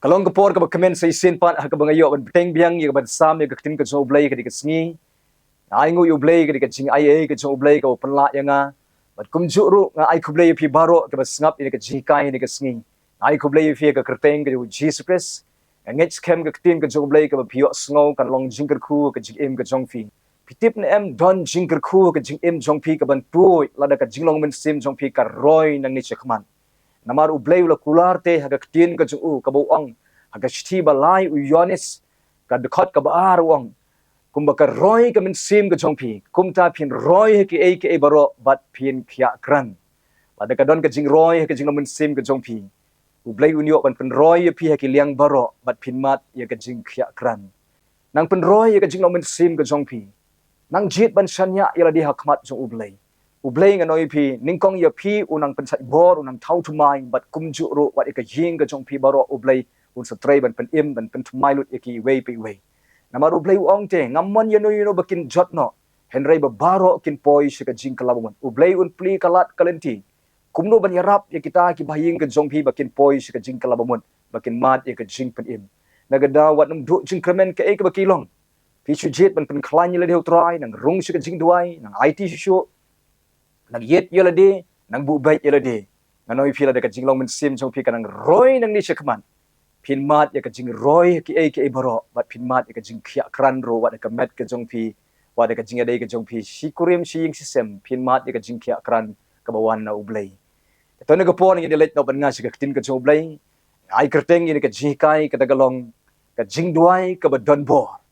kalong kapor ka comment sa isin pan ha ka bangayo ban teng biang ye ban sam ye ka tin ka so Blei ka di ka Sngi ai ngu yu Blei ka di ka Jingiasyllok ka so Blei ka panla yanga bat kumju ru nga ai ku Blei pi baro ka basngap ni ka Jikai ni ka Sngi ai ku Blei fi ka kerteng ka Jesus Christ ngech kem ka tin ka so Blei ka pio sngo kan long jingker khu ka jing ka jong fi pitip na em don jingker khu ka jing jong pi ka ban tu lada ka jinglong men sim jong pi ka roi nang ni chakman namar Blei ula kularte haga ktin ka ju ka bawang haga shti balai u yonis ka dekat ka baar wang kumba ka roi ka min sim ka jongpi kumta pin roi ki e baro bat pin khia kran pada ka don ka jing roi ka jing min sim ka jongpi Blei unyo ban pen roi pi ha ki liang baro bat pin mat ya ka jing khia kran nang pen roi ka jing min sim ka jongpi nang jit ban shanya ila di hakmat jong Blei nga noi pi Nyngkong ya pi unang pensat bor unang thau thumai bat kumju ro wat ka ying ka jong pi baro Blei un sa tray ban pen im ban pen thumai lut ki wei pi wei namar Blei ong te ngamon ya no bakin jot no henrei ba baro kin poi shi ka jing kalabon Blei un pli kalat kalenti kumno ban yarap ya kita ki bahing ka jong pi bakin poi shi ka jing kalabon bakin mat ya ka jing pen im nagada wat nam du jing kremen ka e ka bakilong pi chujit ban pen klan ya le deu trai nang rung shi ka jingduwai nang IT shu nang yet yelade nang bu bai yelade nganoi phila de ka jinglong min sim jong pi kanang roi nang ni chakman pin mat ya ka jing roi ki e baro bat pin mat ya ka jing khia kran ro wat ka met ka jong pi wat ka jing ade ka jong pi shikurim shi ying system pin mat ya ka jing khia kran ka bawan na Blei to ne ka pon ni de let no ban nga shi ka tin ka jong Blei ai kerteng ni ka jikai ka dagalong ka jingdwai ka ba donbor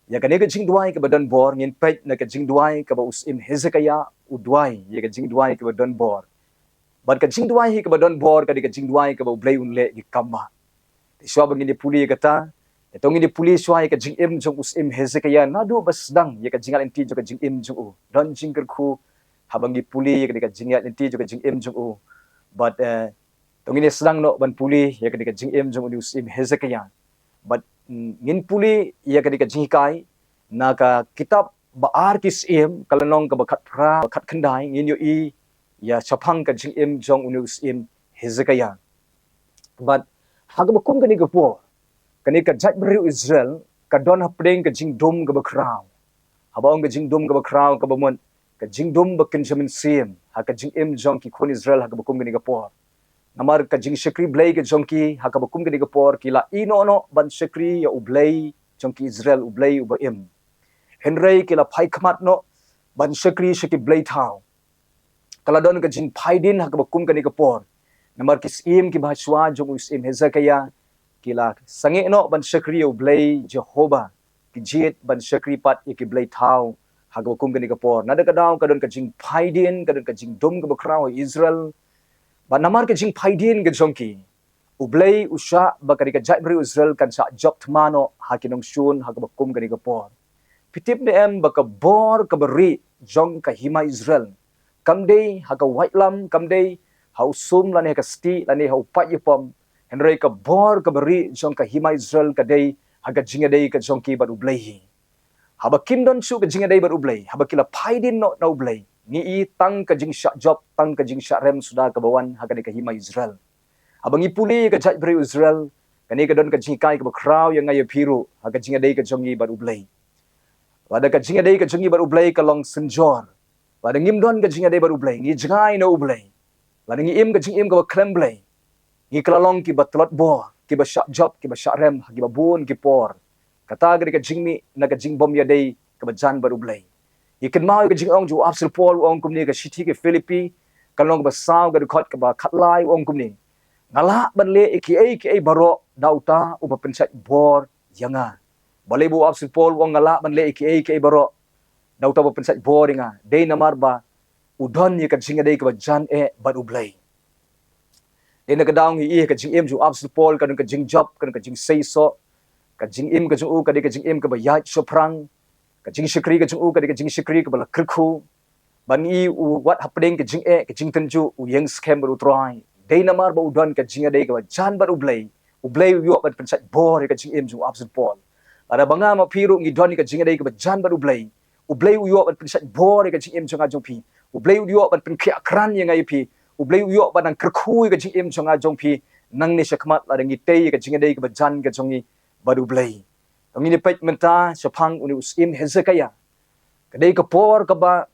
ya ka ne ka jingduwai ka ba donbor ngin pet na ka jingduwai ka ba usim Hezekiah udwai ya ka jingduwai ka ba donbor bat ka jingduwai ka ba donbor ka di ka jingduwai ka ba Blei unle ki kama ti swa bang ni puli ka ta etong ni puli swa ka jingim jong usim Hezekiah na do basdang ya ka jingal enti jo ka jingim jong u don jingker khu habang ni puli ka di ka jingal enti jo ka jingim jong u but tong ni sedang no ban puli ya ka di ka jingim jong usim Hezekiah but ngin puli ya ka di ka jikai na ka kitab baar kis kalanong ka bakat pra bakat kendai ngin yo i ya chapang ka jing jong unus Hezekiah but haga bakum ka ni ka po kani ka jat beri Israel ka don hapdeng ka jing dum ka bakraw habang ka jing dum ka bakraw ka bamon ka jing dum bakin jamin sim ha ka jing jong ki kon Israel haga bakum ka ni ka po namar ka jing shakri Blei ka jongki haka bakum ka digapor kila ino no ban shakri ya Blei jongki Israel Blei ubaim henrei kila pai khamat no ban shakri shaki Blei thau kala don ka jing pai din haka bakum ka digapor namar kis ki bahaswa jong usim Hezekiah kila sange no ban shakri ya Blei Jehovah ki jit ban shakri pat ya ki Blei thau haka bakum ka digapor nada ka daw ka don ka jing pai din ka don ka jing dum ka bakraw Israel ba namar ka jing paidin ka jongki Blei usha ba ka ka jat bri Israel kan sa job tmano hakinong shun hagabakum ka por pitip ne em ba ka bor ka bari jong ka hima Israel kamdei haga whitelam kamdei hau sum lani ka sti lani hau pat yupom henrei ka bor ka bari jong ka hima Israel ka dei haga jinga dei ka jongki ba Blei haba kindon su ka jinga dei ba Blei haba kila paidin no na Blei ni i tang ka jing syak job tang ka jing syak rem sudah ka bawan haga ka hima Israel abang ipuli ka jat beri Israel kani ka don ka jingai ka bakraw yang ngaya piru haga jinga dei ka jongi baru Blei pada ka jinga dei ka jongi baru Blei ka long senjor pada ngim don ka jinga dei baru Blei ngi jingai no Blei pada ngi im ka jing im ka klem Blei ngi klalong ki batlot bo ki ba syak job ki ba syak rem ki ba bun ki por kata ka jingmi na ka jing bom ya dei ka bajan baru Blei ikan mau ke jing ong ju absol pol ong kumni ke city ke Philippi kalong ba saw ga khot ka ba khatlai ong kumni ngala ban le ki baro dauta upa pensat bor yanga bale bu absol pol ong ngala ban le ki baro dauta ba pensat bor nga dei namar ba udon ye ka jing dei ka ba jan ba Blei dei na ka daung i ka jing em ju absol pol ka jing job ka jing sei so ka jing im ka ju ka de ka jing im ka ba yat soprang ka jing shikri ka jing u ka jing shikri ka bala krkhu ban i u wat hapdeng ka jing tenju u yang scam ru try dei namar ba udon ka jing dei ka jan ba Blei yo ban pensat bor ka jing em ju absol pol ada banga ma piru ngi don ka jing dei ka jan ba Blei yo ban pensat bor ka jing em ju nga jong pi Blei yo ban pen khia kran yang ai pi Blei yo ban krkhu ka jing em ju nga jong pi nang ni syakmat la dangi tei ka jingadei ka bajan ka jongi badu Blei tong ni pet menta syapang uni usim Hezekiah kadai ka por ka ba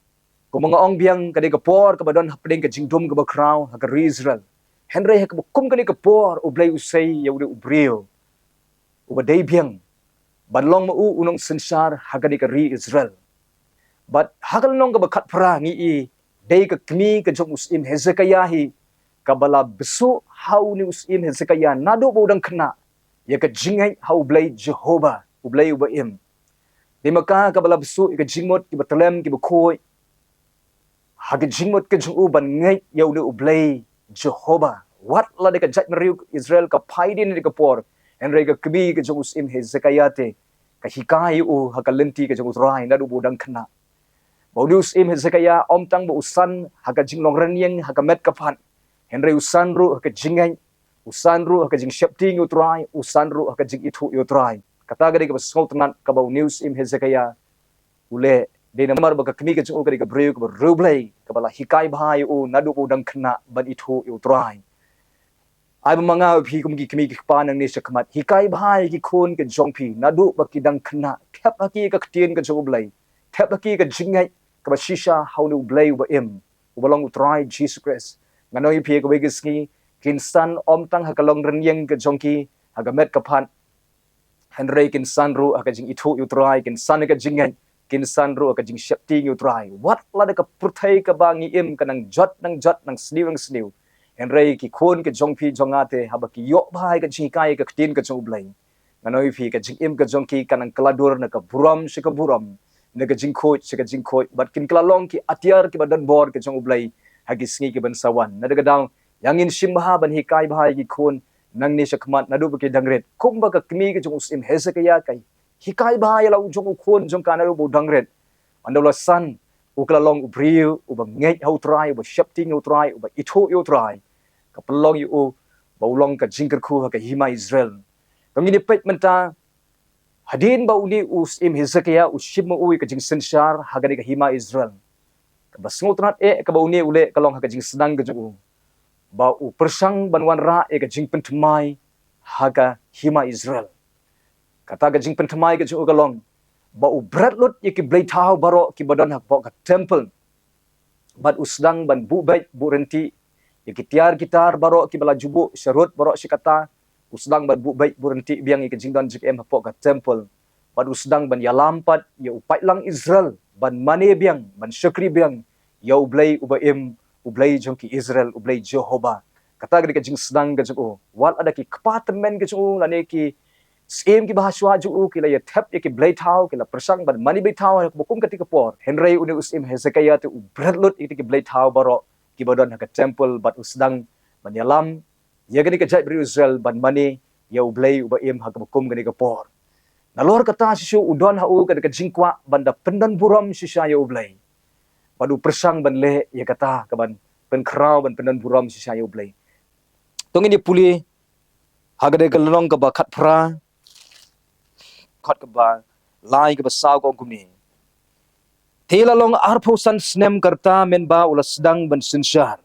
ko mga ong biang kadai ka por ka badon hapding ka jingdum ka ba kraw ha ka Israel henry ha ka kum ka ni ka por u Blei usai ya uri ubrio u badai biang banlong mau unong sensar ha ka ni ka Israel but hakal nong ka bakat pra ngi i dei ka kmi ka jong usim Hezekiah hi kabala besu hau ni usim Hezekiah nado bodang kena ya ka jingai hau Blei Jehovah u Blei u baim di maka kabala besu ka jingmot ki batalem ki bakoi ha ka jingmot ka jong u ban ngai ya u Blei Jehovah what la de ka jat meriu Israel ka paidin de ka por henry ka kmi ka jong usim Hezekiah te ka hikai u ha ka lenti ka jong utrai nado bodang kena Baudius im Hezekiah om tang bo usan haka jinglong renyeng haka met kapan Henry usan ru haka jingai usan ru haka jing shepting utrai usan ru haka jing itu utrai kata gadi ka sultan ka bau news im Hezekiah ule de namar ba ka kmi ka jing gadi ka breu ka rublei ka bala hikai bhai u nadu udang kena ban itu utrai ai manga phi kum ki kmi ki pa nang ni sakmat hikai bhai ki khon ka jong phi nadu ba ki dang kena thep ki ka ktien ka joblei thep ki ka jingai ka shisha how nu Blei ba im ubalong utrai Jesus Christ nganoi phi ka wegisngi kinsan om tang hakalong renyeng ka jongki hagamet ka phan henry kinsan ru ka jing itu utrai kinsan ka jingai kinsan ru ka jing shepti utrai what la ka purthai ka bangi im kanang jot nang sniu henry ki khon ka jongphi jongate habaki yo bhai ka jikai ka tin ka jong Blei nganoi phi ka jing im ka jongki kanang kladur na ka buram shika buram naga jingkhoi bat kin klalong ki atiar ki badan bor ke jong Blei hagi sngi ki ban sawan nadaga daw yangin simha ban hikai bhai ki khon nang ni sakmat nadu ki dangret kumba ka kmi ki jong usim Hezekiah kai hikai bhai la jong khon jong kana bu dangret andola san u klalong u briu u ba ngei hau trai u ba shapting u trai u ba itho u trai ka pelong u baulong ka jingker khu ka hima Israel kami ni pet menta hadin ba uni usim Hezekiah usim mo uwi ka jing sensar hagani ka hima Israel ka basngotrat ka ba uni ule kalong ka jing sedang ka jung ba u persang banwan ra ka jing pentmai haga hima Israel kata ka jing pentmai ka jung kalong ba u bradlut ki Blei thau baro ki badan hak ka temple bat usdang ban bu bait bu renti ki tiar gitar baro ki bala jubu syarut baro sikata usdang ban bu baik burenti biang ke jingdan jkem hapok ka temple ban usdang ban yalampat ya upai lang Israel ban mane biang ban syukri biang ya Blei ubaim Blei jongki Israel Blei Jehovah kata gadi ka jing sedang ka jong wal ada ki kepatemen ka jong lane ki skem ki bahaswa ju ki la ya thep ki Blei thau ki la persang ban mani Blei thau bukum ka tikapor henry uni usim Hezekiah tu bradlut ki Blei thau baro ki badon ka temple bat usdang ban yalam ya gani ka jai Israel ban mani ya Blei ubaim ha bukum gani ka por nalor kata sisu udon ha u ka jingkwa banda pendan buram sisa ya Blei badu persang ban le ya kata ka ban pen kraw ban pendan buram sisa ya Blei tong ini puli ha gade ka long ka ba khat phra khat ka ba lai ka ba saw ko gumi thela long arpho san snem karta men ba ulas sedang ban sinsar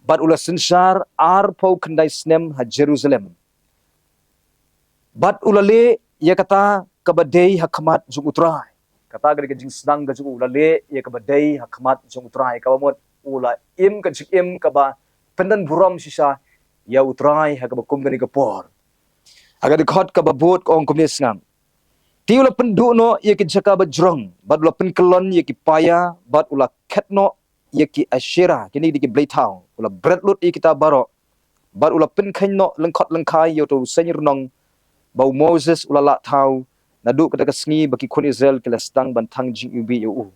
bat ulas sinsar arpho khandai snem ha Jerusalem bat ulale ya kata kabadei hakmat jung utrai kata gadi jing sedang ga jung ulale ya kabadei hakmat jung utrai ka mot ula im ka jing im ka ba pendan buram sisa ya utrai ha ka kum gani ka por aga de khot ka ba bot ong kum ni sngam tiula pendu no ya ki Jaka bajrong bat ula penkelon ya ki paya bat ula khetno ya ki ashira kini di ki Blei thau ula bradlut ya kita baro bat ula penkhai no lengkhot lengkhai yo to senyurnong bau Moses ulala thau nadu kata Sngi baki kon Israel kila stang bantang jing ubi yo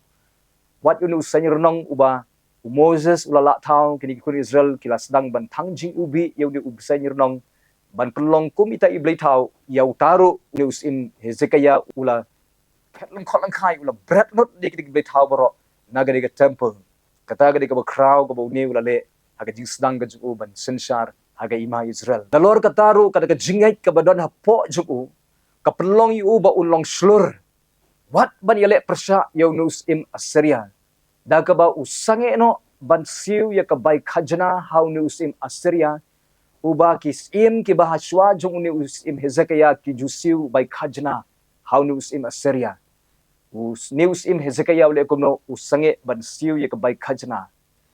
wat unu sanyernong uba Moses ulala thau kini kon Israel kila stang bantang jing ubi yo ni sanyernong ban pelong kumita I Blei thau ya utaru ni usim Hezekiah ula khatlang khotlang khai ula bread not di ki Blei thau baro nagari ka temple kata gadi ka ba crowd ka ba ni ula le aga jing stang ga ju ban sensar haga ima Israel dalor kataru kada ka jingai ka badon hapo juku ka pelong yu ba ulong slur wat ban yale persya yo nus im Assyria da ka ba usange no ban siu ya ka bai khajna how nus im Assyria uba ki im ki bahaswa jong uni usim Hezekiah ki jusiu bai khajna how ni usim Assyria us ni usim Hezekiah le kumno usange ban siu ye ka bai khajna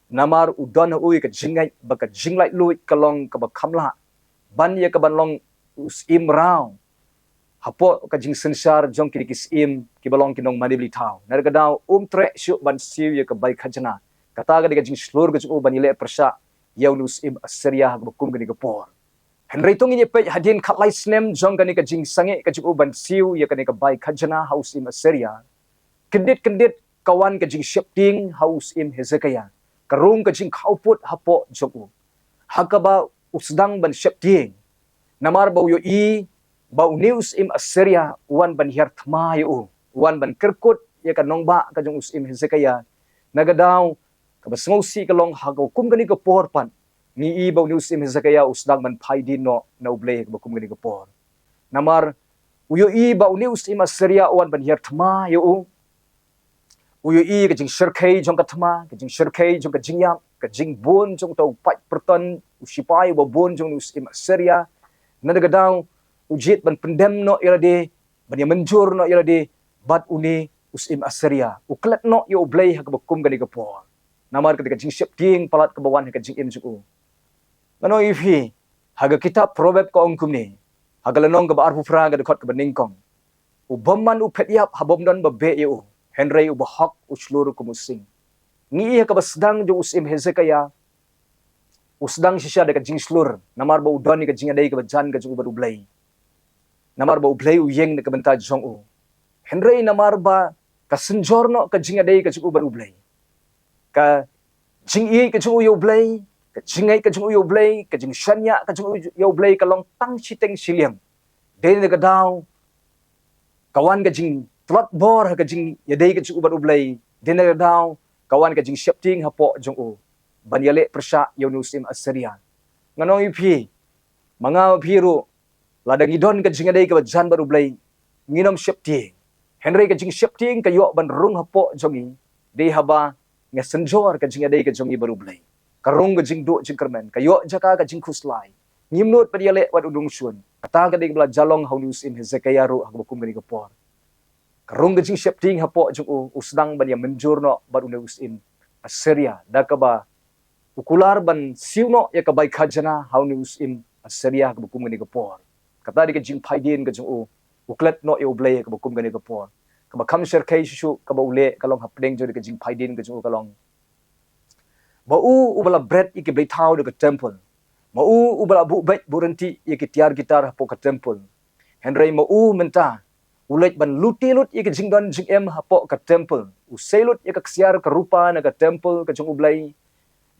namar udon ui ka jingai ba ka jinglai lui kalong ka ba khamla ban ye ka ban long usim rao hapo ka jing sensar jong ki im ki balong kinong manibli tau narga daw tre shu ban siu ye ka bai khajna kata ga jing slur ga ju ban ile prasa yaunus im Assyria bukum gani gapor henry tong ini pe hadin khatlai snem jong gani ka jing sange ka ju ban siu ye kani ka bai khajna house im Assyria kendit kawan ka jing shifting house im Hezekiah karung ka jing khauput hapo joku hakaba usdang ban shifting namar bau yo i bau news im Assyria wan ban hiar thma yo wan ban kerkut ye ka nongba ka jong us im Hezekiah nagadaw kabasngausi kalong hagaw kum gani ka por pan ni ibaw ni usim Hezekiah usdang man phaidin no na Blei ka kum gani ka por namar uyo ibaw ni usim Assyria wan ban hiar thma yo uyo i ka jing shirkei jong ka thma ka jing shirkei jong ka jingyam ka jing bon jong tau pai perton usipai wa bon jong usim Assyria nadagadaw ujit ban pendem no irade ban menjur no irade bat uni usim Assyria uklat no yo Blei ka kum gani ka por namar ketika jing shifting palat ke bawan ke jing im ju ngano ifi haga kitab proverb ko ongkum ni haga lenong ke bar pufra ga dekot ke Nyngkong ubamman u phetiap habom don babe yo henry u bahak u slur ku musing ngi ka basdang jo usim Hezekiah usdang shisha de jing slur namar ba udon ni ke jing adai ke jan ke ju baru Blei namar ba Blei u yeng de ke benta jong u henry namar ba ka senjorno ke jing adai ke ju baru Blei ka jing i ka jung yo Blei ka jingai ka jung yo Blei ka jing shanya ka jung yo Blei ka long tang chiteng Shillong de ka daw kawan ka jing donbor ka jing yadai ka jung ba Blei de ka daw kawan ka jing shifting hapo jung u banyale persha yo nusim Assyria nganong ipi mga biru ladang idon ka jing yadai ka jan ba Blei nginom shifting henry ka jing shifting ka yo ban rung hapo jongi de haba nga senjor ka jing adai ka jongi baru Blei karung ka jing do jing kermen kayo Jaka ka jing kuslai ngimnot padiale wat udung sun kata ka ding bla jalong haunus in Hezekiah ru habukum gani ka por karung ka jing shifting hapo jung usdang ban ya menjur no baru neus in Assyria da ka ba ukular ban siuno ya ka bai khajana haunus in Assyria habukum gani ka por kata di ka jing phaidin ka jung uklet no yo Blei ka habukum gani ka por kaba kam shirkai shu kaba ule kalong hapdeng jo de jing phaidin ka jo kalong ba ubala bread iki Blei thau de temple ma ubala bu bet buranti iki tiar gitar hapo ka temple henry ma menta ulet ban luti iki jingdon jing em hapo ka temple uselut iki ksiar ka rupa na ka temple ka jong Blei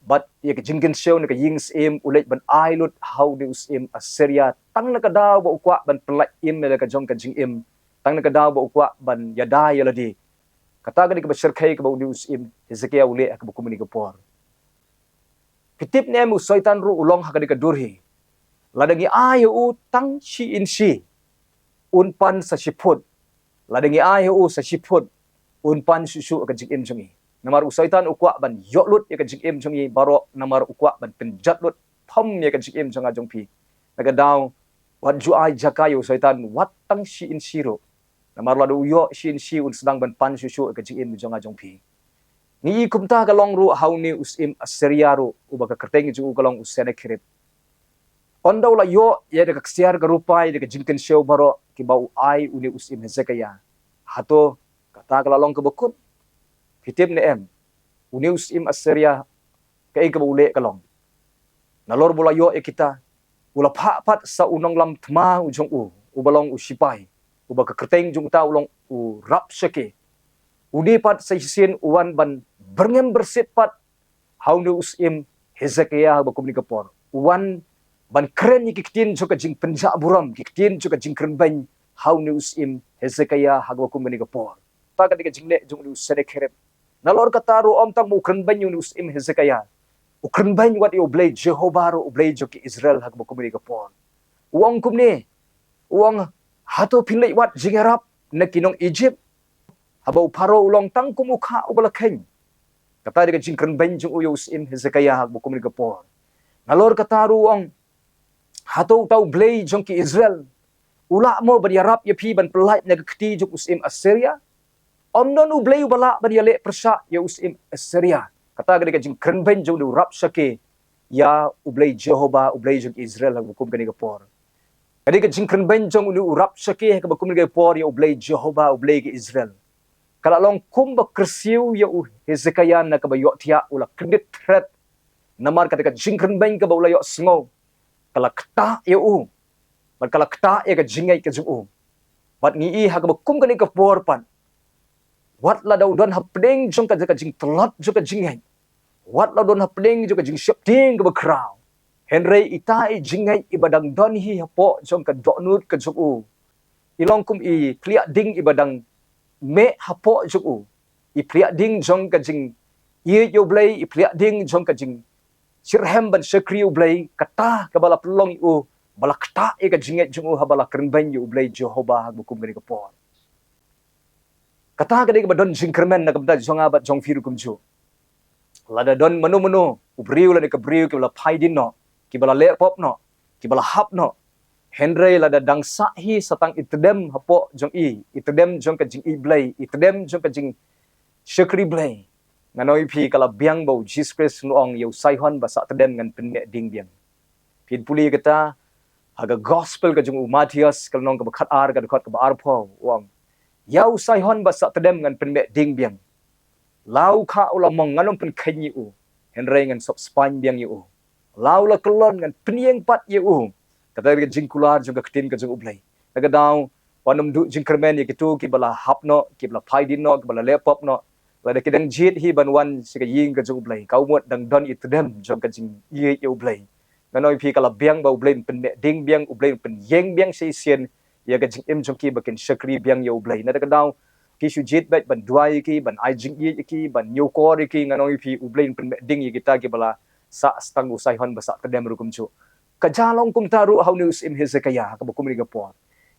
but iki jinggen show na ka yings em ulet ban ailut how de em Assyria tang na ka daw ba ukwa ban pelak em na ka jong ka jing em tang na kadaw ba ukwa ban yada yaladi kata gani ka shirkai ka ba news im Hezekiah ule ka bukum ni ka por kitip ne mu soitan ru ulong ha ka durhi ladangi ayu tang chi in shi unpan sa shiput ladangi ayu sa shiput unpan susu ka jing im jongi namar usaitan ukwa ban yolut ya ka jing im jongi baro namar ukwa ban penjatlut pham ya ka jing im jonga jongpi nagadaw wat ju ai Jaka yo soitan wat tang shi in shiro namar ladu uyo shin shi un sedang ban pan susu ka jing im jonga jongpi ni kumta kalong ru hauni usim Assyria ru uba ka kerteng ju kalong usene kirip ondaw la yo ya de ka ksiar ka rupai de ka jingken show baro ki bau ai uni usim Hezekiah hato kata kalalong ka bukut kitip ne em uni usim Assyria ka ka ule kalong nalor bola yo kita ula pat sa unong lam thma ujong ubalong usipai uba ka kerteng jung ta ulong u rap seke uni pat sa hisin uwan ban berngem bersit pat haunu usim Hezekiah ba kumni kapor uwan ban kren ni kiktin joka jing penja buram kiktin joka jing kren ban haunu usim Hezekiah hagwa kumni kapor ta ka diga jingle jung lu sene kherep nalor kataru om tang mu kren ban yu usim Hezekiah ukren ban wat yo Blei Jehovah ro Blei joki Israel hagwa kumni kapor uang kumni uang hato pilai wat jingarap na kinong Egypt habau paro ulong tang kumukha ubala keng kata diga jing kren ban jung uyo usim Hezekiah hagwa kumni kapor nalor kataru ang Hatau tau Blei jong ki Israel. Ula mo beriarap ya pi ban pelai nega keti jong usim Assyria. Om non u Blei bala beriale persa ya usim Assyria. Kata gede jing krenben jong du rap sake ya u Blei Jehovah u Blei jong Israel hukum gede por. Gede jing krenben jong du rap sake ka hukum gede por ya u Blei Jehovah u Blei ke Israel. Kalau long kumba kersiu ya u Hezekiah na ka bayo tia ula kredit threat. Namar kata jing krenben ka baula yo sngo. Kalau kata ya u. Bat kalau kata ya ka jingai ka jong. Bat ngi ha ka hukum gede ka por pan. Wat la daw don hapding jong ka jing telat jong ka jingai. Wat la don hapding jong ka jing syap ting ka bakraw. Henry itai jingai ibadang don hi hapo jong ka donut ka jong. Ilong kum i pliak ding ibadang me hapo jong. I pliak ding jong ka jing ye yo Blei i pliak ding jong ka jing sirhem ban sekri Blei kata ka bala pelong u bala kata e ka jingai jong habala krenben yu Blei Jehovah bukum gani ka por. Kata kadai badon jingkermen na kabda jonga bat jong firu kumju. Lada don manu ubriu la ne kabriu ke bala paidin no, ki bala le pop no, ki bala hap no. Henry lada dangsa hi satang itdem hapo jong i, itdem jong ka jing i Blei, itdem jong ka jing syekri Blei. Nganoi pi kala biang bau Jesus Christ nuong yau saihon basa tdem ngan penne ding biang. Pin puli kata haga gospel ka jong Matius kala nong ka bakat ar ka dekat ka ba arpo wang. Yau saihon basa tedem ngan penme ding biang. Lau ka ulamong ngalong pen kanyi u. Henry ngan sop spine biang yu. Lau la kelon ngan penieng pat yu. Kata dia jingkular juga ketin ka jung Blei. Naga daw wanum du jingkermen ya kitu ki bala hapno, ki bala paidin no, ki bala lepop no. La de kidang jit hi banwan sika ying ka jung Blei. Kau mot dang don itdem jong ka jing ye yu Blei. Nganoi pi kala biang bau Blei penme ding biang u Blei pen yeng biang seisien ya ga jing im jong ki bakin syakri biang yo Blei na daw ki sujit bet ban duai ki ban ai jing ye ki ban nyoko ki nganoi pi u Blei pen ding ye kita ki bala sa stang usai hon basa tedem rukum chu ka jalong kum taru how news im Hezekiah ka bukum ni gapo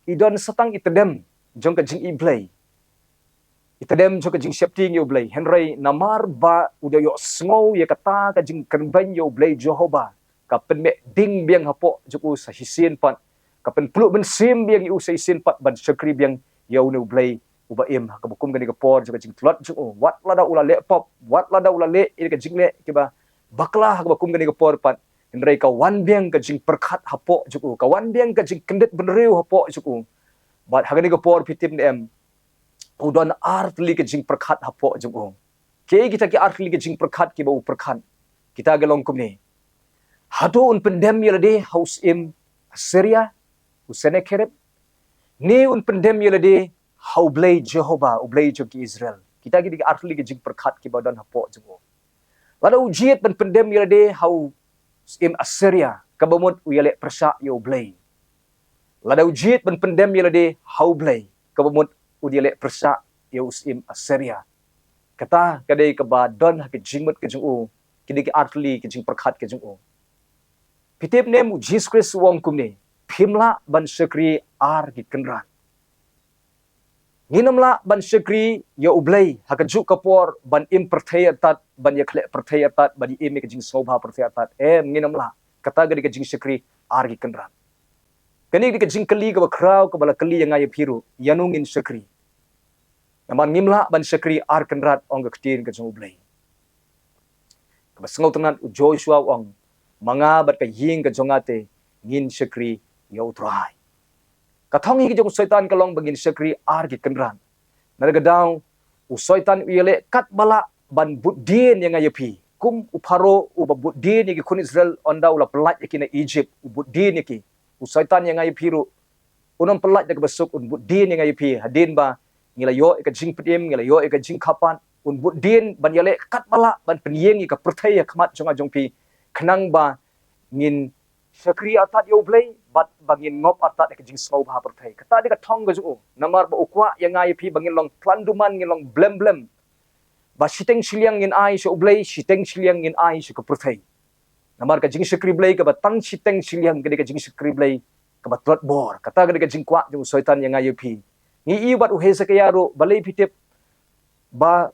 idon satang itedem jong ka jing i Blei itedem jong ka jing shapting yo Blei Henry namar ba udah yo sngo ye kata ka jing krenben yo Blei Jehovah ka pen ding biang hapo juku sa hisin pan kapen peluk ben sim biang yu sei sin pat ban sekri biang yau ne Blei uba im ka bukum gani ka por juga jing tlat ju wat lada ula le pop wat lada ula le ini ka jing le kiba bakla ka bukum gani ka por pat ndrei ka wan biang ka jing perkhat hapo ju ka wan biang ka jing kendet benriu hapo ju bat hagani ka por pitim em udon artli ka jing perkhat hapo ju ke kita ki artli ka jing perkhat ki ba perkhat kita galong kum ni hado un pendem yelade house im Syria usene kerep ni un pendem yelade how Blei Jehovah u Blei jong ki Israel kita gi di artli gi jing perkhat ki badan hapo jong lada ujiet ben pendem yelade how im Assyria kabamut u yele persa yo Blei lada ujiet ben pendem yelade how Blei kabamut u yele persa yo im Assyria kata kadai ka badan ha ki jingmut ki jong ki di artli ki jing perkhat ki jong pitip nem Jesus Christ wong kumni Pimla ban sekri ar ki kenran. Nginamla ban sekri ya Blei hakaju kapor ban im perthayatat ban yakhle perthayatat ban im ke jing sobha perthayatat nginamla kata gadi ke jing sekri ar ki kenran. Kani ke jing kali ka bakraw ka bala kali yang ay piru yanung in sekri. Naman ngimla ban sekri ar kenrat ong ketin ke jing Blei. Kabasngaw tanan Joshua ong mga bat ka ying ka jongate ngin sekri yau try. Kathong hi jong setan kalong bangin sekri ar ki kenran. Nargadaw u setan uyele kat bala ban budin yang ayapi. Kum uparo u budin yang kun Israel onda ula pelat yakina Egypt u budin yaki. U setan yang ayapi ru unang pelat dak besuk un budin yang ayapi hadin ba ngilayo ka jing pedim ngilayo ka jing kapan un budin ban yele kat bala ban penyeng ka perthaya khamat jong ajong pi khnang ba ngin sekri atat yo Blei bat bangin ngop atat ke jing smau ba perthai kata dia thong ga ju namar ba ukwa yang ai pi bangin long planduman ngin long blem ba siteng siliang ngin ai so Blei siteng siliang ngin ai so ka perthai namar ka jing sekri Blei ka batang siteng siliang ke jing sekri Blei ka batlot bor kata ga jing kwa ju soitan yang ai pi ngi i bat u Hezekiah ro balai pitip ba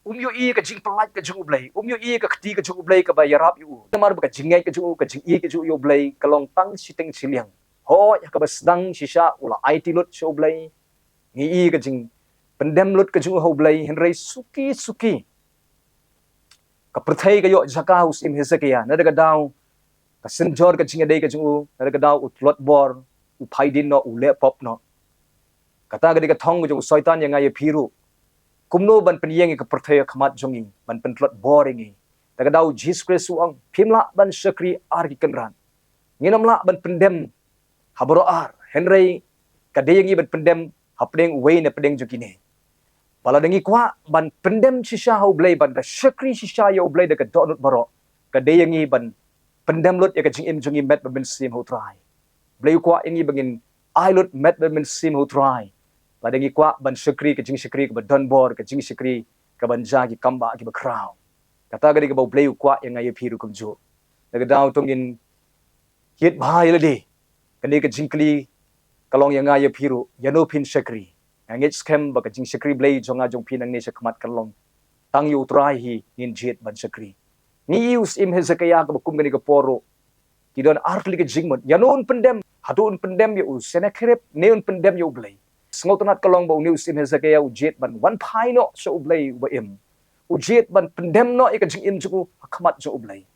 Yu i ka jing pelat ka jung Blei, yu i ka kti ka jung Blei ka ba yarap yu. Namar ba ka jingai ka jung i ka jung yu Blei kalong tang siteng siliang. Ho ya ka basdang sisa ula IT lut so Blei. Ngi i ka jing pendem lut ka jung ho Blei henrei suki. Ka perthai ka yo Jaka usim Hezekiah na daga daw ka senjor ka jing adai ka jung na daga daw utlot bor u phaidin no u lepop no. Kata ga ka thong ka jung soitan yang ay phiru. Kumno ban penyeng ke perthaya khamat jongi ban pentlot boringi daga daw Jesus Kristus ang phimla ban sakri ar ki kenran nginamla ban pendem habro ar henrei kadeyangi ban pendem hapdeng way na pedeng jukine bala dengi kwa ban pendem sisa hau Blei ban da sakri sisa yo Blei daga donut baro kadeyangi ban pendem lut ya ka jingim jongi met ban sim ho try Blei kwa ingi bangin ai lut met ban sim ho try Padangi kwa ban syukri ke jing syukri ke ban donbor ke jing syukri ke ban jagi kamba ke bakraw. Kata gadi ke bau Blei kwa yang ayo piru kumju. Naga daw tungin hit bahai ladi. Kani ke jingkli kalong yang ayo piru yano pin syukri. Ngit skem ba ke jing syukri Blei jonga jong pin ang ni syakmat kalong. Tang yu trahi ngin jit ban syukri. Ni ius im Hezekiah ke bakum gani ke poro. Kidon artli ke jingmut yanon pendem hadun pendem yu senekrep neon pendem yu Blei. Sngotonat kalong ba unius im Hezekiah ujet ban wan pai no so Blei ba im. Ujet ban pendem no ika jing im juku hakamat so Blei.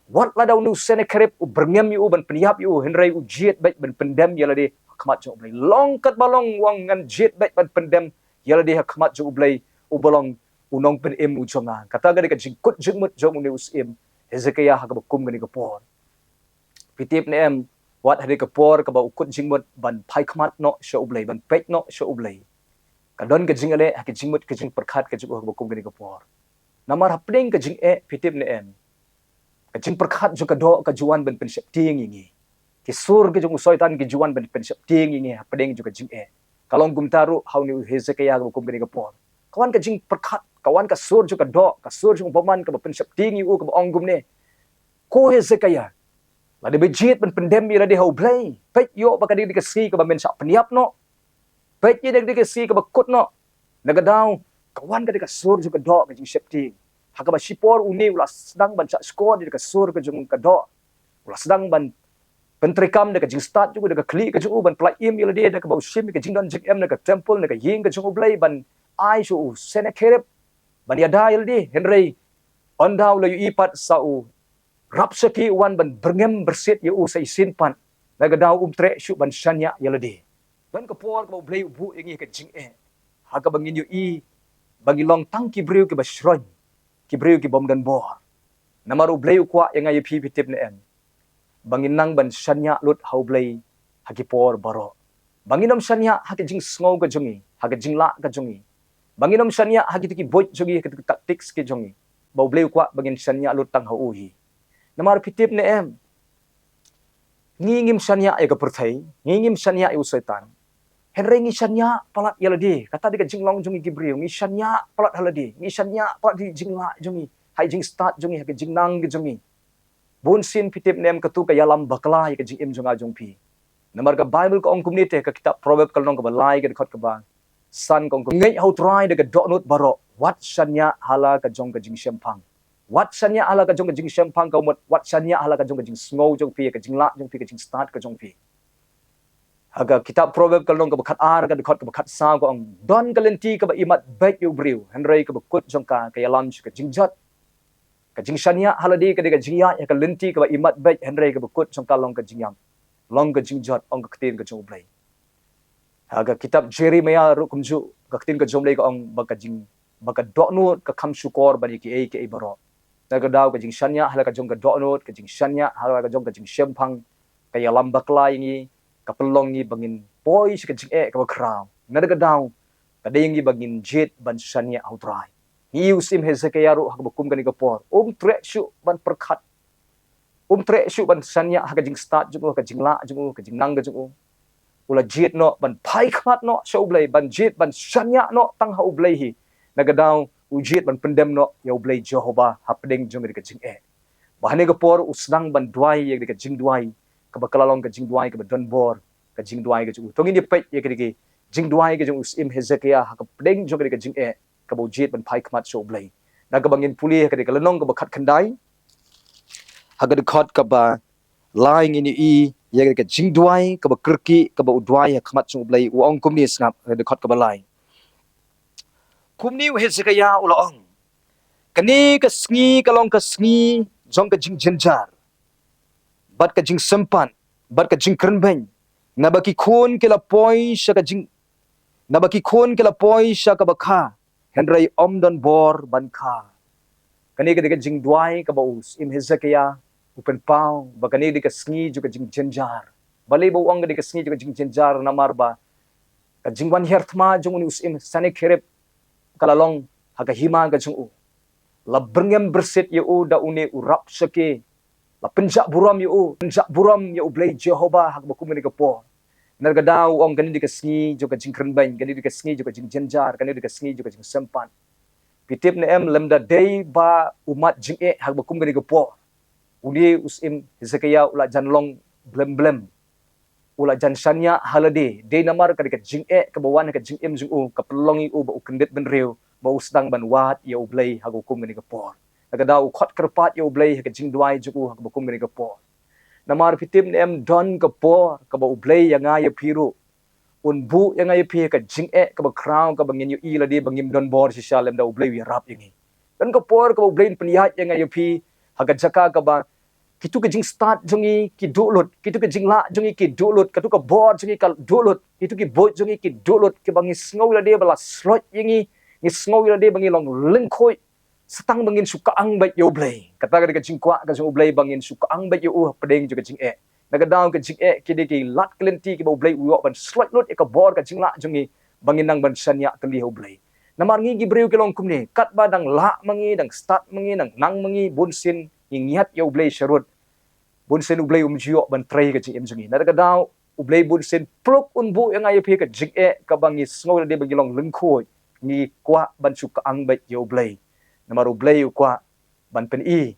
Wat la daw nu senekrep u berngem yu ban peniap yu henrei ujet baik ban pendem yala de hakamat so Blei. Long kat balong wang ngan jet baik ban pendem yala de hakamat so Blei u balong unong pen im u jonga. Kata ga de ka jingkut jingmut jong unius im Hezekiah hakabakum gani kapor. Pitip ne em wat hari kapor ka ba ukut jingmut ban pai khamat no so Blei ban pek no so Blei kadon ka jingale ha ka jingmut ka jing perkhat ka jugo ba kum gani kapor namar hapding ka jing pitip ne em ka jing perkhat jo ka do ka juan ban pensep ting ngi ki sur ka jung soitan ki juan ban pensep ting ngi hapding jo ka jing kalong gumtaru how ni Hezekiah ba kum gani kapor kawan ka jing perkhat kawan ka sur jo ka do ka sur jo paman ka ba pensep ting ngi ka ba ongum ne ko Hezekiah Lada bejit ban pendem ila di hau Blei. Pek yo baka di kasi ka ba mensa peniap no. Pek ye di kasi ka ba kut no. Nagadaw kawan ka di kasur juga do ka jing septi. Haka ba sipor uni ula sedang ban sa skor di kasur ka jung ka do. Ula sedang ban pentrikam de ka jing start juga de ka kli ka jung ban plaim ila di de ka ba usim ka jing don jing em de ka temple de ka ying ka jung Blei ban ai su senekerep ban yada ila di Henry ondaw la yu ipat sa u Rapsaki wan ban berngem bersit ya u sai sinpan daga daw tre shu ban shanya yalade ban ka por ka Blei bu ingi ka jing haga bangin yu i bangilong tang ki briu ki basron ki briu ki bom dan bor namaru Blei kwa yang ay pi pitip ne en bangin nang ban shanya lut hau Blei hagi por baro banginom shanya hagi jing sngo ka jungi hagi jing la ka jungi banginom shanya hagi tiki boy jungi hagi tactics ki jungi bau Blei kwa bangin shanya lut tang hau hi Namar pitip ne em. Ngingim sanya ay kaperthai, ngingim sanya ay usaitan. Henry ngi sanya palat yaladi, kata di ka jinglong jungi gibriu, ngi sanya palat haladi, ngi sanya palat di jingla jungi, hai jing start jungi, hai jing nang jungi. Bun sin pitip ne em katu ka yalam bakla ka jing im junga jungpi. Namar ka Bible ka ong kumnite ka kitab proverb kalong ka balai ka khot ka ba. San kong ngai how try de ka donut baro, wat sanya hala ka jong ka jing sempang. Wat sanya ala ka jong ka jing sempang ka umot wat sanya ala ka jong ka jing snow jong pi ka jing la jong pi ka jing start ka jong pi haga kitab proverb kalong ka bakat ar ka dekot ka bakat sa ko ang don kalenti ka ba imat baik yu briu henry ka bakut jong ka yalam ka jing jot ka jing sanya haladi ka de ka jing ya ka lenti ka ba imat baik henry ka bakut jong ka long ka jing yang long ka jing jot ong ka ktin ka jong Blei haga kitab Jeremiah ru kumju ka ktin ka jong Blei ka ong baka jing baka doknu ka kam syukor bani ki e baro naga daw ka jing shanya hala ka jong ka donut ka jing shanya hala ka jong ka jing sempang ka yalam bakla ini ka pelong ni bangin boy ka jing ka bakram naga daw ka dengi bangin jet ban shanya outrai hiu sim Hezekiah ru hak bakum ka ni ka por tre shu ban perkhat tre shu ban shanya hak ka jing start jung ka jing la jung ka jing nang ka jung ula jet no ban pai khat no show Blei ban jet ban shanya no tang hau Blei hi naga daw ujiet ban pendem no ya Blei Jehovah hapdeng jong ka jing bahane ka por usnang ban dwai ya ka jingdwai ka bakalalong ka jingdwai ka donbor ka jingdwai ka jung tongin di pet ya ka jingdwai ka jung usim Hezekiah hapdeng jong ka jing ka bo jit ban phai khmat so blei na ka bangin puli ka de ka lenong ka ba khat khandai ha ka de khot ka ba lying in i ya ka jingdwai ka ba krki ka ba udwai khmat so blei u ong kum ni snap ka de khot ka ba lai kum ni he se ka ya u la ong kani ka sngi ka long ka sngi jong ka jing jenjar bat ka jing sempan bat ka jing krenbeng na ba ki khon ke la poi sha ka jing na ba ki khon ke la poi sha ka ba kha henry om don bor ban kha kani ka de ka jing dwai ka ba us im hezekaya upen pau ba kani de ka sngi ju ka jing jenjar balai ba ong de ka sngi ju ka jing jenjar na mar ba ka jing wan herthma jong ni us im sane kherep kala long ha ka hima ka jung u la berngem bersit ye u da une urap sake la penjak buram ye u penjak buram ye u blei Jehovah hak ba kumeni ka po narga dau ong kani de ka sngi ju ka jing krenbeng kani de ka sngi ju ka jing jenjar kani de ka sngi ju ka jing sempan pitip na em lemda day ba umat jing e hak ba kumeni ka po uli usim hizakaya ula janlong blem blem ula jan shanya halade day namar ka de ka jing e ka bawan ka jing em jing u ka pelongi u ba ukendit ben reu ba usdang ban wat ye u blei hak ba kumeni ka po naga dau khot kerpat ye u blei hak jingdwai ju hak ba kumeni ka po namar pitip na em don ka po ka ba u blei yanga ye phiru unbu yang ay pi ka jing e ka ba crown ka bangin yu ila di bangim don bor si shalem da ublei wi rap yangi dan ka por ka ublei penlihat yang ay pi haga jaka ka ba kitu ka jing start jongi ki dulut kitu ka jing la jongi ki dulut katu ka bor jongi ka dulut kitu ki bot jongi ki dulut ki bangi sngow la de bala slot yangi ni sngow la de bangi long lengkhoi setang bangin suka ang ba yo ublei kata ka jing kwa ka jong ublei bangin suka ang ba yo pedeng juga jing e nagadang ka jing e kidi ki lat klenti ki blei uyo ban slot lot e ka bor ka jing la jongi bangin nang ban sanya kali ho blei namar ngi gi breu ki long kumne kat ba dang la mangi dang start mangi dang nang mangi bunsin ngiat yo blei sharut bunsin ublei umjio ban trai ka jing em jongi nagadang ublei bunsin plok unbu yang ay pi ka jing e ka bangi sngow de bagi long lengkhoi ni kwa ban suka ang ba yo blei namar ublei kwa ban pen i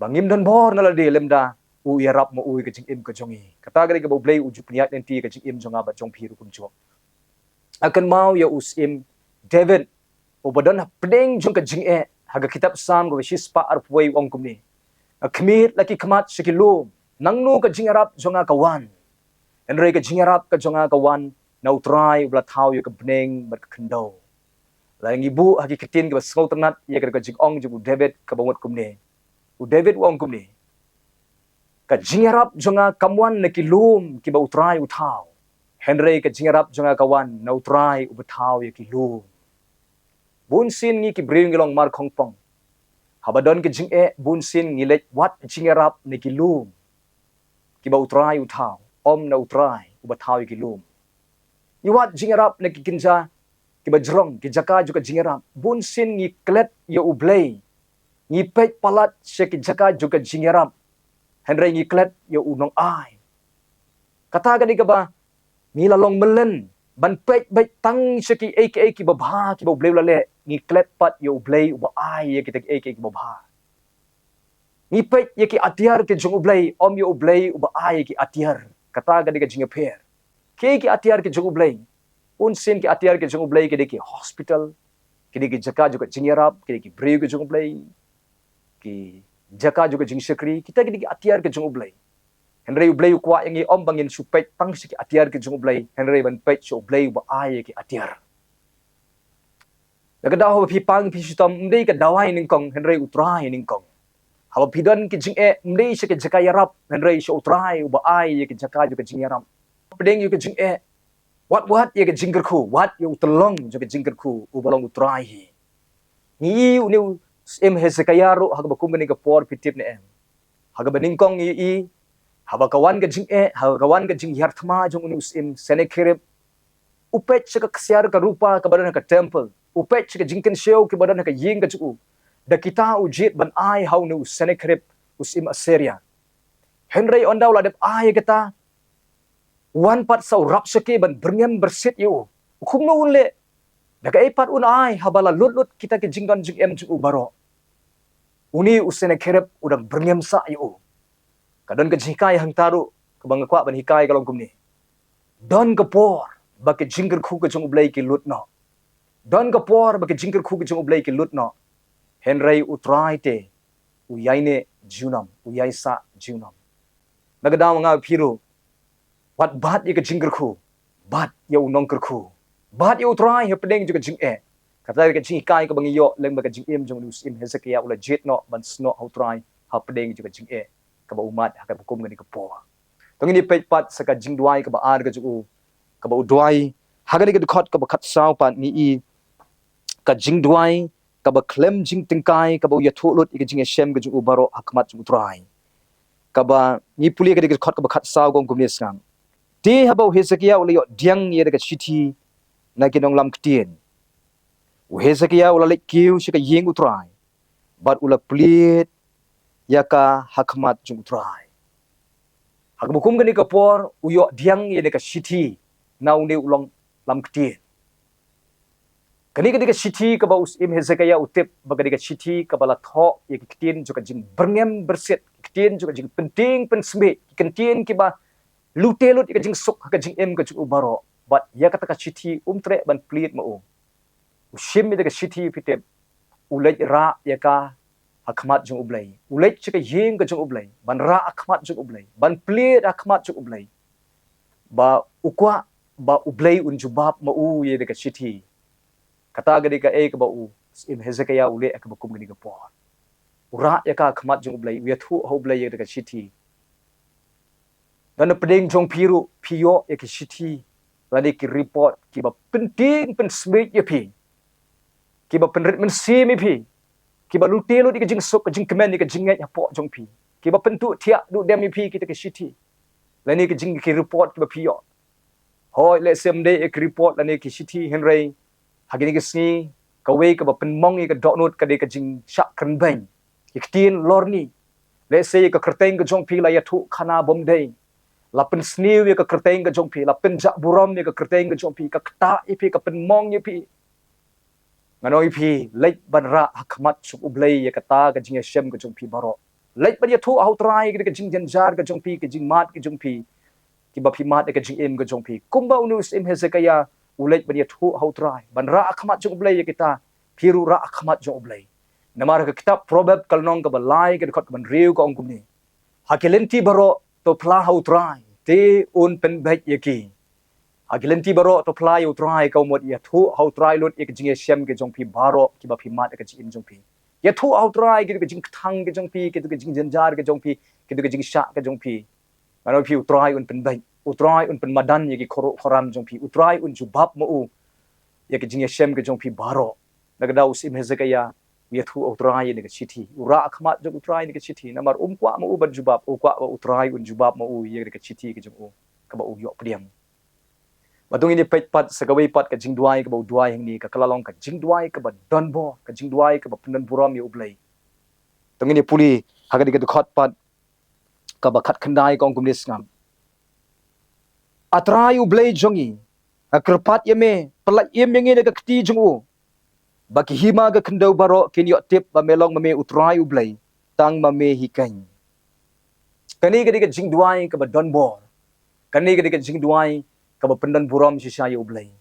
bangim don bor na la de lemda u yarap mo u ka jing im ka jongi kata gari ka blei u jupniat nenti ka jing im jonga ba jong phiru kum jo akan mau ya us im David o badon pedeng jong ka jing e haga kitab sam go shispa arpwei ong kumni akmit laki khamat sikilum nangnu ka jing arap jonga ka wan enre ka jing arap ka jonga ka wan na utrai bla thau ya ka bneng bat khndo la ngibu hagi kitin ka sngol ternat ya ka jing ong ju David ka bangot kumni u David ong kumni ka jingarap jonga kamwan na kilum ki ba utrai uthau henry ka jingarap jonga kawan na utrai ubathau ya kilum bunsin ngi ki bring long mar khongpong habadon ka jing e bunsin ngi lek wat jingarap na kilum ki ba utrai uthau om na utrai ubathau ya kilum ni wat jingarap na kikinja ki ba jrong ki jaka juga jingarap bunsin ngi klet ya ublei ngi pet palat se ki jaka juga jingarap henry ngi klet yo unong ai kata ka di ka ba ngi lalong melen ban pet bet tang seki aka ki babha ki bo blei lale ngi klet pat yo blei ba ai ye ki aka ki babha ngi pet ye ki atiar ki jong blei om yo blei ba ai ki atiar kata ka di ka jinga per ki atiar ki jong blei un sin ki atiar ki jong blei ki hospital ki jaka juga jingarap ki breu ki jong blei ki Jaka juga jing sekri kita gidi atiar ke jung ublei henry ublei kwa yang om bangin supet tang siki atiar ke jung ublei henry ban pet so ublei ba ai ke atiar daga daw pi pang pi sitam ndei ka dawai Nyngkong henry utrai Nyngkong hawa pidan ke jing e ndei sike jaka yarap henry so utrai ba ai ke jaka juga jing yarap pedeng yu ke jing e wat ye ke jingker khu wat yu telong juga jingker khu ubalong utrai ni uni em hezekaya ro haga bakumeni ka por pitip ne em haga Nyngkong i haba kawan ka jing e haga kawan ka jing yarthma jong uni us em senekirep upet chaka ksyar ka rupa ka badan ka temple upet chaka jingken show ki badan ka ying ka chu da kita ujit ban ai how nu senekirep us em Assyria henry ondaw ladep ai kata wan pat sau rap sake ban berngem bersit yo khumno unle daga epat un ai habala lut kita ke jingdan jing em chu baro uni usene kerep udang berngem sa yo kadon ke jikai hang taru ke bang kwa ban hikai kalong kumni don ke por ba ke jingger khu ke jong blei ki lut no don ka por ba ke jingker khu ke jong Blei ke lut no henrei utrai te uyai ne junam uyai sa junam nagadaw nga phiru wat bat ye ke jingker khu bat ye unong ker khu bat ye utrai he pedeng ju ke jing e kata ke jing kai ka bangiyo leng ba ke jing em jong us im hezekia ula jet no ban sno utrai ha pedeng ju ke jing e ka ba umat ha ka kum ngani ka po tong ni pet pat saka jingdwai ka ba ar ka ju ka ba udwai ha ga ni ka khot ka ba khat saw pat ni i ka jingdwai ka ba klem jing tingkai ka ba ya tholut i ka jing shem ka ju baro hakmat ju utrai ka ba ni puli ka khot ka ba khat saw gong kum ni sang ti ha ba hezekia ula yo diang ye ka chiti na ki nong lam ktien hezekia ula lek kiu shi ka yeng utrai bat ula plit ya ka hakmat ju utrai hakbukum gani ka por uyo diang ye ka chiti na ne ulong lam ktien kani ka chiti ka ba us im hezekia utip ba ka chiti ka bala tho ye ktien ju ka jing berngem berset ktien ju ka jing penting pensme ktien ki ba lutelut ka jing sok ka jing em ka ju baro bat ya kata ka chiti tre ban plit ma ushim mi ka chiti pitep ulai ra ya ka akmat jung Blei ulai chika yeng ka jung Blei ban ra akmat jung Blei ban plit akmat jung Blei ba ukwa ba Blei unjubab ma ye ka chiti kata ga ka ka ba im hezekia ule ka ba kum ka por ura ya ka akmat jung Blei ya thu ho Blei ye ka chiti dan pedeng jong piru pio ya ka chiti lani ki report ki ba penting pen smith ya pi ki ba penrit men si mi pi ki ba lutelo di ka jing sok ka jing kemen di ka jing ya po jong pi ki ba pentu tia du dem mi pi kita ka shiti lani ka jing ki report ki ba pio hoi le sem day ki report lani ki shiti henrei hagini ka sngi ka we ka ba penmong ka donut ka de ka jing syak kan bang ki tin lorni le se ka kerteng ka jong pi la ya thu khana bom day la pen sniu ye ka kerteng ka jong pi la pen jak buram ye ka kerteng ka jong pi ka kta ipi ka pen mong ye pi nganoi pi lek ban ra hakmat suk Blei ye ka ta ka jing shem ka jong pi baro lek ban ye thu au trai ka jing jan jar ka jong pi ka jing mat ka jong pi ki ba pi mat ka jing em ka jong pi kumba unus em hezekia ulek ban ye thu au trai ban ra hakmat suk Blei ye kita piru ra hakmat jong Blei namar ka kitab proverb kalnong ka ba lai ka khot ban riu ka ong kumni hakilenti baro to pla hau trai te un pen bek yaki agilenti baro to pla yu trai ka mod ya thu hau trai lut ek jing shem ke jong pi baro ki ba pi mat ka jing jong pi ya thu hau trai ki jing thang ke jong pi ki jing janjar ke jong pi ki jing sha ke jong pi mano pi utrai un pen bek utrai un pen madan yaki khoro khoram jong pi utrai un jubab mo ya ki jing shem ke jong pi baro nagda usim hezekaya ya thu utrai ni ka chiti ura akhmat jong utrai ni ka chiti namar kwa mo ban jubab kwa utrai un jubab mo ye ka chiti ke jong ka ba yo priam batung ini pet pat segawai pat ka jingdwai ka ba udwai hing ni ka kalalong ka jingdwai ka ba donbor ka jingdwai ka ba pendan buram ye Blei tung ini puli haga di ka khot pat ka ba khat khandai kong kum nis ngam atrai Blei jongi akrpat yeme pelat yem yengi ka kti jong baki hima ga kendo baro kin yo tip ba melong mame utrai Blei tang mame hikan kani ga jingdwai ka ba donbor kani ga jingdwai ka ba pendan buram si saya Blei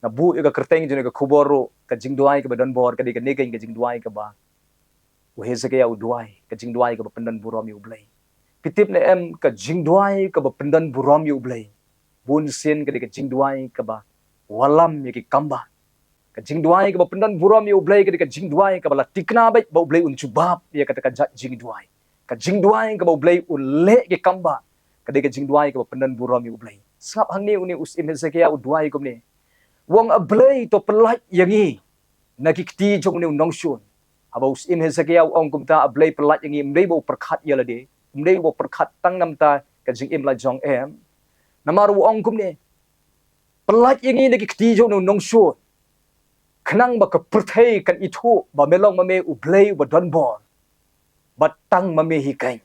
na bu ga kerteng jene ka khuboro ka jingdwai ka ba donbor ka ga negen ga jingdwai ka ba uhezeke ya udwai ka jingdwai ka ba pendan buram Blei pitip na em ka jingdwai ka ba pendan buram Blei bun sen ka jingdwai ka ba walam ye ki kamba ka jingdwai ka ba pendan buram Blei ka jingdwai ka ba tikna bai ba Blei un chubab ya ka jingdwai ka jingdwai ka ba Blei un le ki kamba ka jingdwai ka ba pendan buram Blei sap hang ni uni us imhezekia udwai kum ni wong a Blei to pelat yangi nakikti jong ni nongshun aba us imhezekia ong kum ta a Blei pelat yangi mdei bo perkhat yalade mdei bo perkhat tang nam ta ka jing im la jong em namar ong kum ni pelat yangi nakikti jong ni nongshun khnang ba ka perthei kan ithu ba melong mame u Blei ba donbor ba tang mame hi kai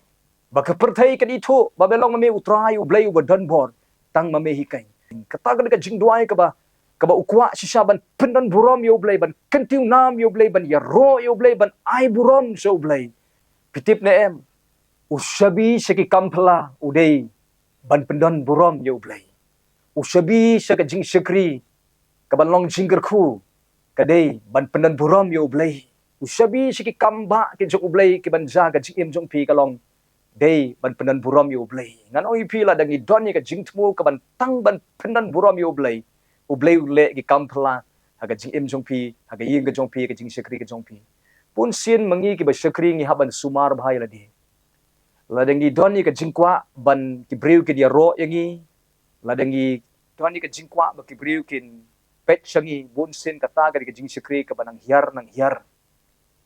ba ka perthei kan ithu ba melong mame utrai u Blei ba donbor tang mame hi kai kata ka jingdwai ka ba ukwa shisha ban pendan buram yo Blei ban kentiu nam yo Blei ban ya ro yo Blei ban ai buram so Blei pitip na em ushabi shaki kampla udei ban pendan buram yo Blei ushabi shaka jing shakri ka ban long jingger khu kadai ban penan buram yo Blei ushabi shiki kamba ki jong Blei ki ban ja ka jing jong pi kalong day ban penan buram yo Blei ngan oi pi la dangi don ka jing tmu ka ban tang ban penan buram yo Blei u Blei le ki kampla ha ka jing jong pi ha ka ying ka jong pi ka jing shakri ka jong pi pun sin mangi ki ba shakri ngi haban sumar bhai la di la dangi don ka jingkwa ban ki briu ki dia ro yangi la dangi don ka jingkwa ba ki briu kin pet shangi bun sin kata ka jing shakri ka banang hiar nang hiar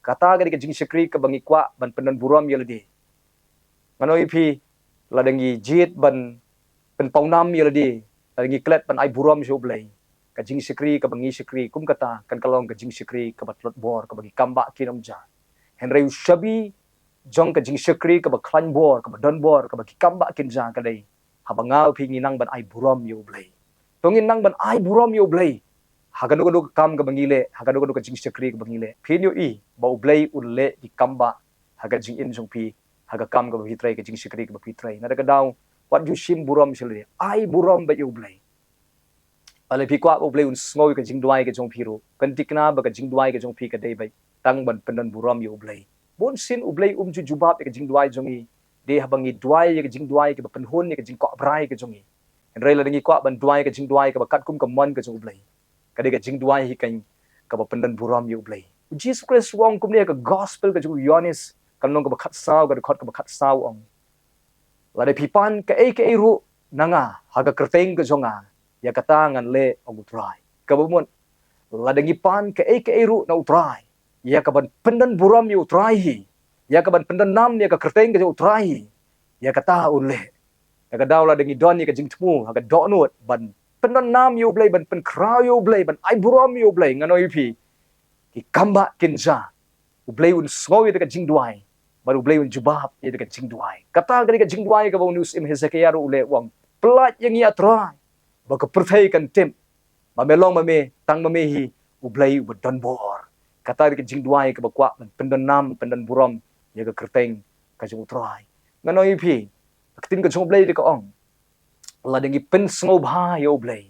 kata ka jing shakri ka bangi kwa ban penan buram yo la di nganoi pi la dangi jit ban pen paunam yo di la dangi klet ban ai buram jo Blei ka jing sikri ka bangi sikri kum kata kan kalong ka jing sikri ka batlot bor ka bagi kamba kinom ja henrei shabi jong ka jing sikri ka ba klan bor ka ba don bor ka bagi kamba kin ja ka dei habanga pi nginang ban ai buram yo Blei tongin nang ban ai buram yo Blei hagano ko kam ka bangile hagano ko ka jing sikri ka bangile pin yo i ba Blei ulle di kamba haga jing in jong pi haga kam ka hitrai ka jing sikri ka hitrai na daga daw wat ju shim buram shili ai buram ba yo Blei ale pi kwa Blei un sngoy ka jingdwai ka jong piru kan tikna ba ka jingdwai ka jong pi ka dei bai tang ban penan buram yo Blei bon sin Blei ju jubab ka jingdwai jongi de habangi dwai ka jingdwai ka pen hon ka jing ko brai ka jongi en rei la dangi kwa ban dwai ka jingdwai ka kat kum ka mon ka jong Blei ka de ka jingdwai hi kan ka ba penan buram yo Blei Jesus Christ wong kum ne ka gospel ka jong yonis kan nong ka ba khat saw ka khot ka ba khat saw ong la de pipan ka e ru nanga haga kerteng ka jonga ya kata ngan le og utrai ka bumon la dangi pan ka e ru na utrai ya ka ban pendan buram yu utrai hi ya ka ban pendan nam ya ka kerteng ka utrai hi ya kata unle ya ka daw la dangi don ni ka jingtmu haga donut ban pendan nam yu Blei ban pen kraw yu Blei ban ai buram yu Blei nganoi pi ki kamba kinja Blei un sngoi ka jingdwai baru Blei un jubab ya ka jingdwai kata ka jingdwai ka bonus im hezekiah ru le wang plat yang ia trai ba ka perthai kan tem ba melong ma me tang ma me hi Blei ba donbor kata ka jingdwai ka ba kwa pendan nam pendan buram ya ka kerteng ka jung trai nganoi pi tin ka jong Blei ka ong la dengi pen sngo bha yo Blei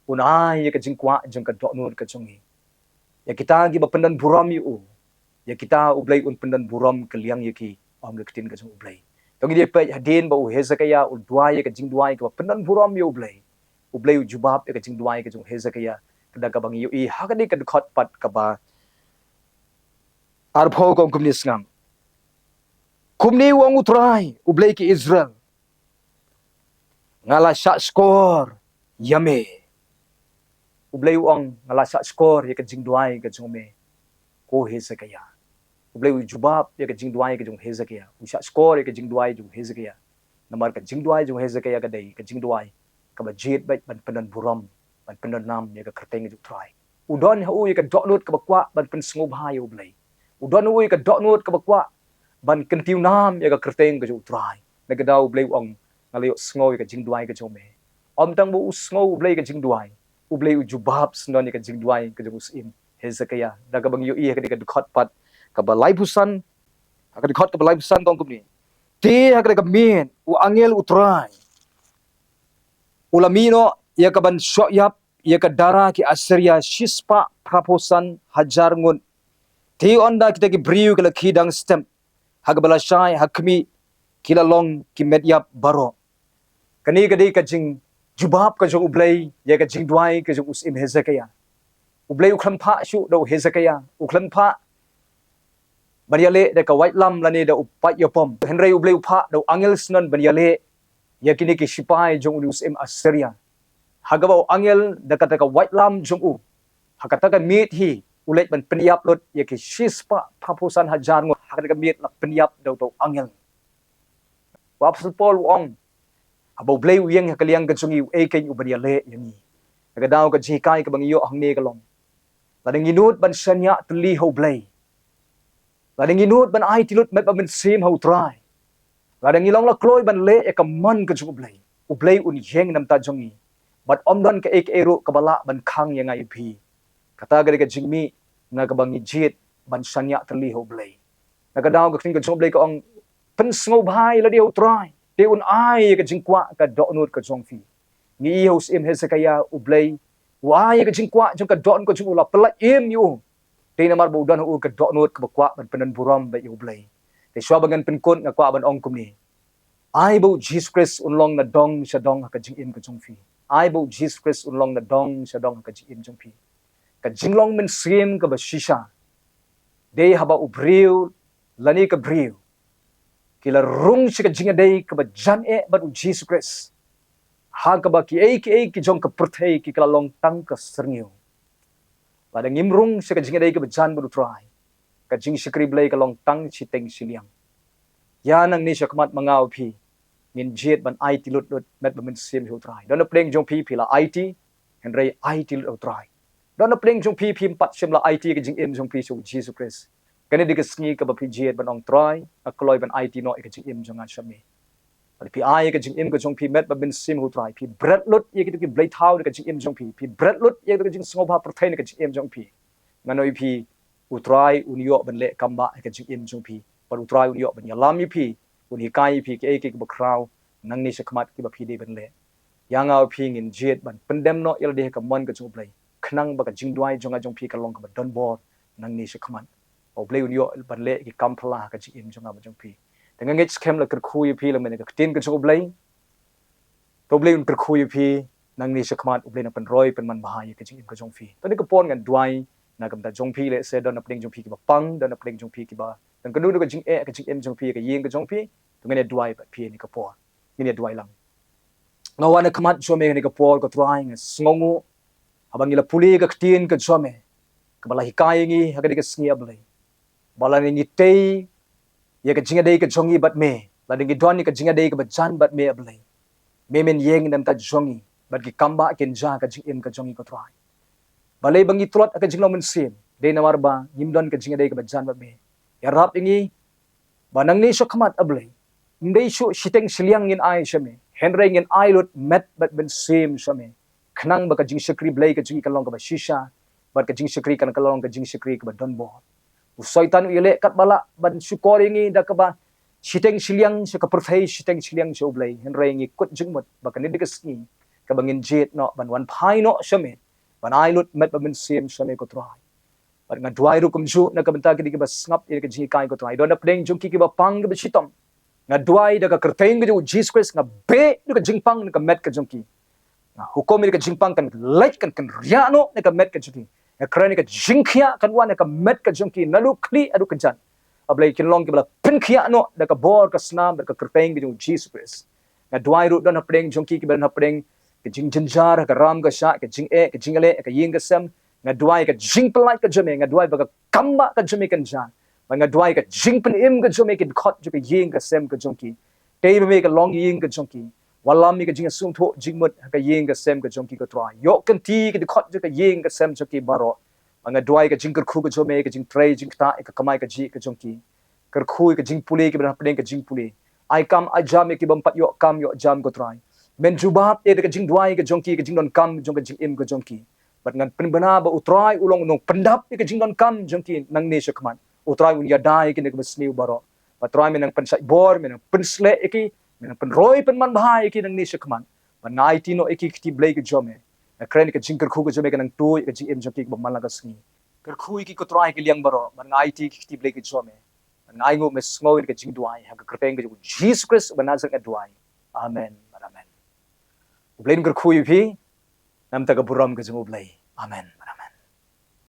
un ai ya ka jingkwa jong ka do nur ka jongi ya kita gi ba pendan buram yu ya kita Blei un pendan buram keliang yaki om lektin ka jong Blei tongi dia pe hadin ba hezekiah u dwai ka jingdwai ka pendan buram yo Blei Blei jubab ka jingdwai ka jong hezekiah kada ka bangi yu i hagani ka khot pat ka ba arpho kom kumni sngam kumni wong utrai Blei ki Israel ngala sha skor yame Blei wong ngala sha skor ya ka jingdwai ka jong me ko hezekiah Blei jubab ya ka jingdwai ka jong hezekiah usha skor ya ka jingdwai jong hezekiah namar ka jingdwai jong hezekiah ka dei ka jingdwai ka ba jit bai ban penan buram ban penan nam ya ka kerteng ju trai udon hu ya ka donut ka ba kwa ban pen sngob ha yo Blei udon hu ya ka donut ka ba kwa ban kentiu nam ya ka kerteng ka ju trai na ka daw Blei ong ngalayo sngoy ka jingdwai ka jong me om tang bu sngow Blei ka jingdwai Blei jubab snon ya ka jingdwai ka jong usim hezekiah da ka bang yu i ka di ka khot pat ka ba lai pusan ka di khot ka ba lai pusan tong kum ni ti ha ka min u angel utrai ulamino ya ka ban shoyap ya ka dara ki assyria shispa praposan hajar ngun ti onda kita ki briu kala khidang stem hagbala shai hakmi kila long ki medyap baro kani ka dei ka jing jubab ka jong Blei ya ka jingdwai ka jong usim hezekiah Blei ukhlam pha shu do hezekiah ukhlam pha banyale da ka white lam lani da upat yopom henrei Blei upha do angel snan banyale yakini ki sipai jong usim assyria hagaba angel da ka white lam jong u hakata ka meet hi ulet ban penyap lot yaki shispa papusan hajar ngo hakata ka meet la penyap do to angel wapsul pol ong abo Blei uyeng hakaliang ka jongi e ken ubanyale yangi ka daw ka jikai ka bangiyo hangne ka long lading inut ban sanya tli ho Blei lading inut ban ai tilut met ban sim ho try lading ilong la kloy ban le e ka man ka jong Blei un yeng nam ta jongi but omdon ka ek ero ka bala ban khang yang ai pi kata ga ka jingmi na ka bangi jit ban sanya tli ho Blei na ka daw ka king ka jong Blei ka ong pen sngo bhai la dio try te un ai ka jingkwa ka do nut ka jong fi ni ho sim hezekiah Blei wai ka jingkwa jong ka don ko jung ula pala im yu te namar bu dan u ka do not ka kwa ban penan buram ba yu blei te shwa bangan penkon nga kwa ban ong kum ni ai bu Jesus Christ unlong na dong sha dong ka jing im ka jong fi ai bu Jesus Christ unlong na dong sha dong ka jing im jong fi ka jinglong men sim ka ba shisha de haba ubriu lani ka briu kila rung shi ka jinga dei ka ba jan e ba Jesus Christ ha ka ba ki jong ka perthei ki kala long tang ka serniu pada ngimrung shi ka jinga dei ka ba jan bu try ka jing shikri blei ka long tang chi teng siliang ya nang ni shakmat mangau phi min jet ban IT lut met ba min sim hu try don pleng jong phi la IT henrei IT lut try don pleng jong phi pat sim la IT ka jing im jong phi so Jesus Christ kani dik sngi ka ba phi jet ban ong try a kloi ban IT no ka jing im jong a shami pada phi ai ka jing im ka jong phi met ba min sim hu try phi bread lut ye ki blei thau ka jing im jong phi bread lut ye ka jing sngoba protein ka jing im jong phi nganoi phi utrai unyo ban le kamba ka jing im jong phi par utrai unyo ban yalami phi uni kai phi ki ba kraw nang ni shakmat ki ba phi de ban le yanga phi ngin jet ban pendem no il de ka mon ka jong blei khnang ba ka jingdwai jonga jong phi ka long ka ba donbor nang ni shakmat o blei unyo ban le ki kampla ka jing im jonga ba jong phi dengan ngech kem la kerkhui phi la men ka tin ka jong blei to blei un kerkhui phi nang ni shakmat blei na pan roi pan man bahai ka jing im ka jong phi to ni ka pon ngan dwai na kam ta jong phi le se don apling jong phi ki ba pang don apling jong phi ki ba dan ka nu ka jing ka jing em jong phi ka yeng ka jong phi to ngene dwai ba phi ni ka por ni dwai lang ngawana kamat jome ni ka por ka trying sngongu abang ila puli ka tin ka jome ka bala hikai ngi ha ka sngi ablei bala ni tei ye ka jinga dei ka jongi bat me la dingi don ni ka jinga dei ka ba jan bat me ablei me men yeng nam ta jongi bat ki kamba ken ja ka jing em ka jongi ka try balai bangi tulot ka jinglong men sim de namar ba yimdon ka jinga dei ka ba jan bat me ya rap ingi banang ni shokmat ablei ndei shu shiteng shiliang in ai shame henreng in ai lot met bat ben sim shame khnang ba ka jing shakri blei ka jing ka long ka ba shisha bat ka jing shakri kan ka long ka jing shakri ka ba donbor usaitan ile kat bala ban shukoringi da ka ba shiteng shiliang sha ka perthei shiteng shiliang sha blei henreng i kut jingmot ba ka ni dik sngi ka bangin jet no ban wan phai no shame ban ai lot met ba ben sim shame ko try bat nga dwai ru kum ju na ka benta ki ba snap ile ka jing kai ko try don na pleng jung ki ba pang ka ba shitom nga dwai da ka kerteng ka Jesus Christ nga be ka jingpang ka met ka jung ki hukom ni ka jingpang kan like kan riano ni ka met ka jung ki nga krani ka jingkhia kan wan ka met ka jung ki nalu kli adu kan jan ablai kin long ki bala pinkhia no da ka bor ka snam da ka kerteng ka Jesus Christ nga dwai ru don na pleng jung ki ba na pleng ka jing jinjar ka ram ka sha ka jing ka jingale ka ying ka sem nga dwai ka jing pelai ka jome nga dwai ba ka kamba ka jome kan jan nga dwai ka jing pen im ka jome kin khot ju ka ying ka sem ka jong ki te me ka long ying ka jong ki walam mi ka jing sum tho jing mut ka ying ka sem ka jong ki ka try yo kan ti ka khot ju ka ying ka sem jong ki baro nga dwai ka jing ka khu ka jome ka jing tray jing ta ka kamai ka ji ka jong ki ka khu ka jing puli ka ba ka jing puli ai kam a jam ki bam pat yo kam yo jam ko try men jubab e ka jing dwai ka jong ki ka jing don kam jong ka jing im ka jong ki bat ngan penbana ba utrai ulong nong pendap ka jing don kam jong ki nang ne shakman utrai un ya dai ki ne ka sniu baro patrai men nang pensai bor men nang pensle ki men nang penroi penman bahai ki nang ne shakman ban ngai ti no ki ti blei ka jome na kren ka jing ka khu ka jome ka nang tu ka jing im jong ki ba malaga sni ka khu ki ko trai ki liang baro ban ngai ti ki ti blei ka jome ngai ngo mes ngo ka jing duai ha ka kreng ka Jesus Christ ban nazak ka duai amen amen Blei ka khu pi nam ta ka buram ka jong blei amen